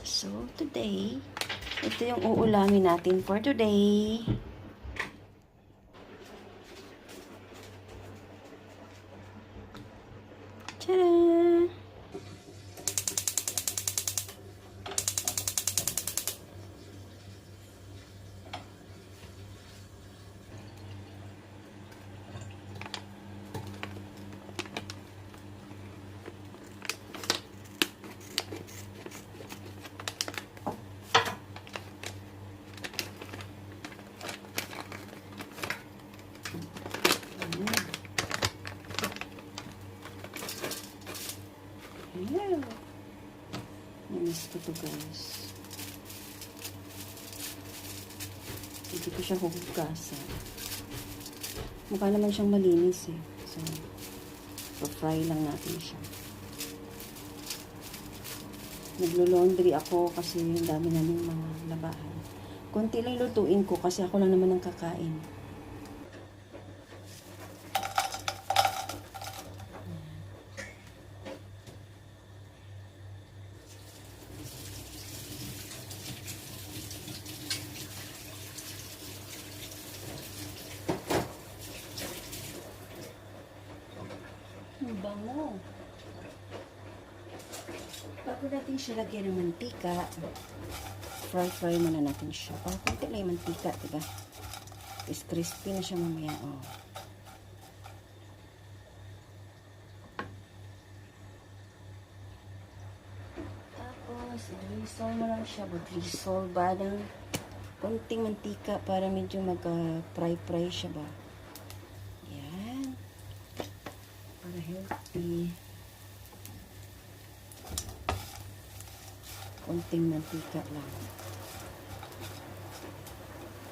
So, today, ito yung uulamin natin for today. Tcharam! Ayan. Namiss ko to, guys. Hindi ko siya huhugasan. Mukha naman siyang malinis eh. So, pa-fry lang natin siya. Naglo-laundry ako kasi yung dami namin mga labahan. Konti lang lutuin ko kasi ako lang naman ang kakain. Ang bango. Bago natin siya lagyan ng mantika, fry muna natin siya. Parang konti lang yung mantika, diba? Is crispy na siya mamaya, oh. Tapos, i-drizzle mo lang siya. Mag-drizzle ba ng konting mantika para medyo mag-fry siya ba? Yan. Para healthy. Konting mantika lang.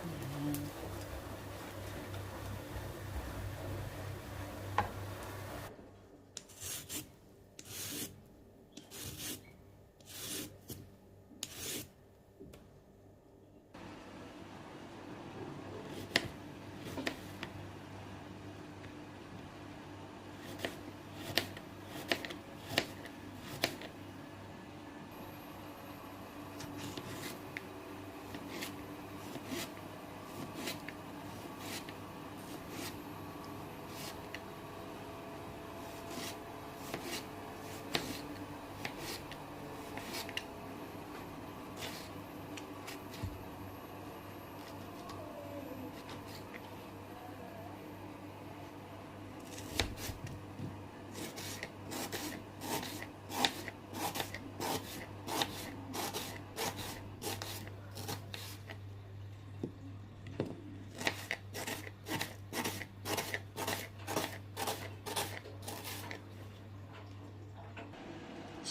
Ayan.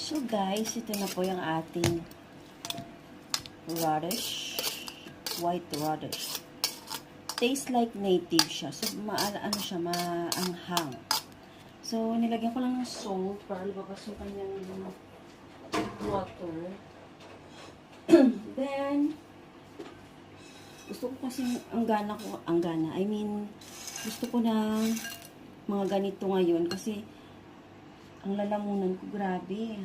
So guys, ito na po yung ating radish. White radish. Tastes like native siya. So, ano siya, maanghang. So, nilagyan ko lang ng salt para lumabas yung kanyang water. Then, gusto ko kasi gusto ko na mga ganito ngayon kasi ang lalamunan ko, grabe.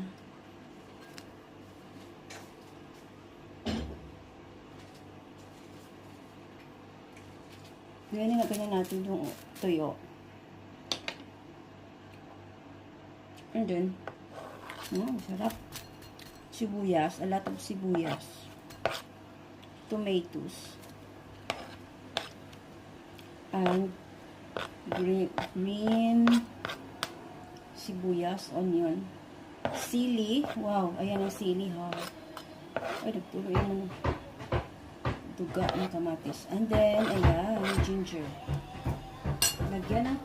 Ngayon, nilagyan natin yung tuyo. And then, sarap. Sibuyas, a lot of sibuyas. Tomatoes. And green sibuyas, onion. Sili. Wow, ayan ang sili, ha. Ay, nagtuloy yung duga ng kamatis. And then, ayan, ginger. Lagyan ng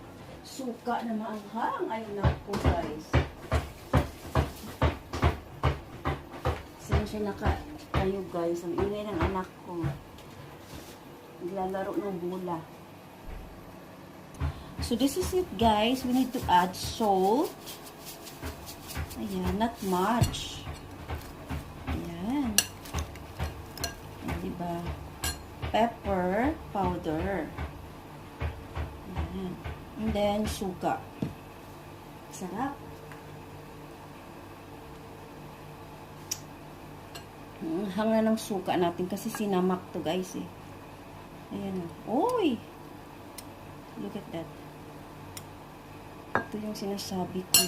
suka na maanghang. Ay, naku, guys. Sensya na kayo, guys. Ang ingay ng anak ko. Naglalaro ng bola. So, this is it, guys. We need to add salt. Ayan, not much. Ayan. Diba? Pepper powder. Ayan. And then, suka. Sarap. Hanga ng suka natin kasi sinamak to guys eh. Ayan o. Uy! Look at that. Ito yung sinasabi ko.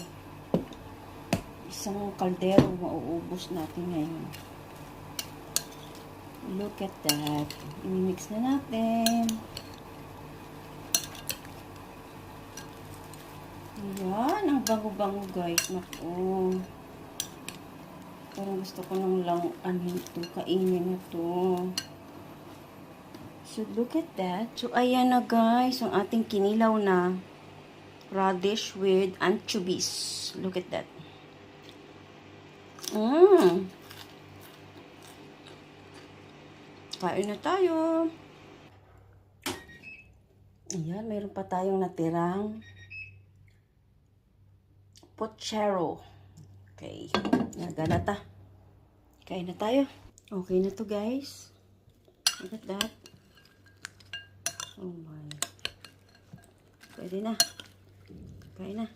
Isang kaldero mauubos natin ngayon. Look at that. I-mix na natin. Ayan. Ang bango-bango guys. Naku. Parang gusto ko nang lang kainin na to. So, look at that. So, ayan na guys. Ang ating kinilaw na radish with anchovies. Look at that. Kain na tayo. Ayan, mayroon pa tayong natirang pochero. Okay. Nagalata. Kain na tayo. Okay na to guys. Look at that. Oh my. Pwede na. Kain na.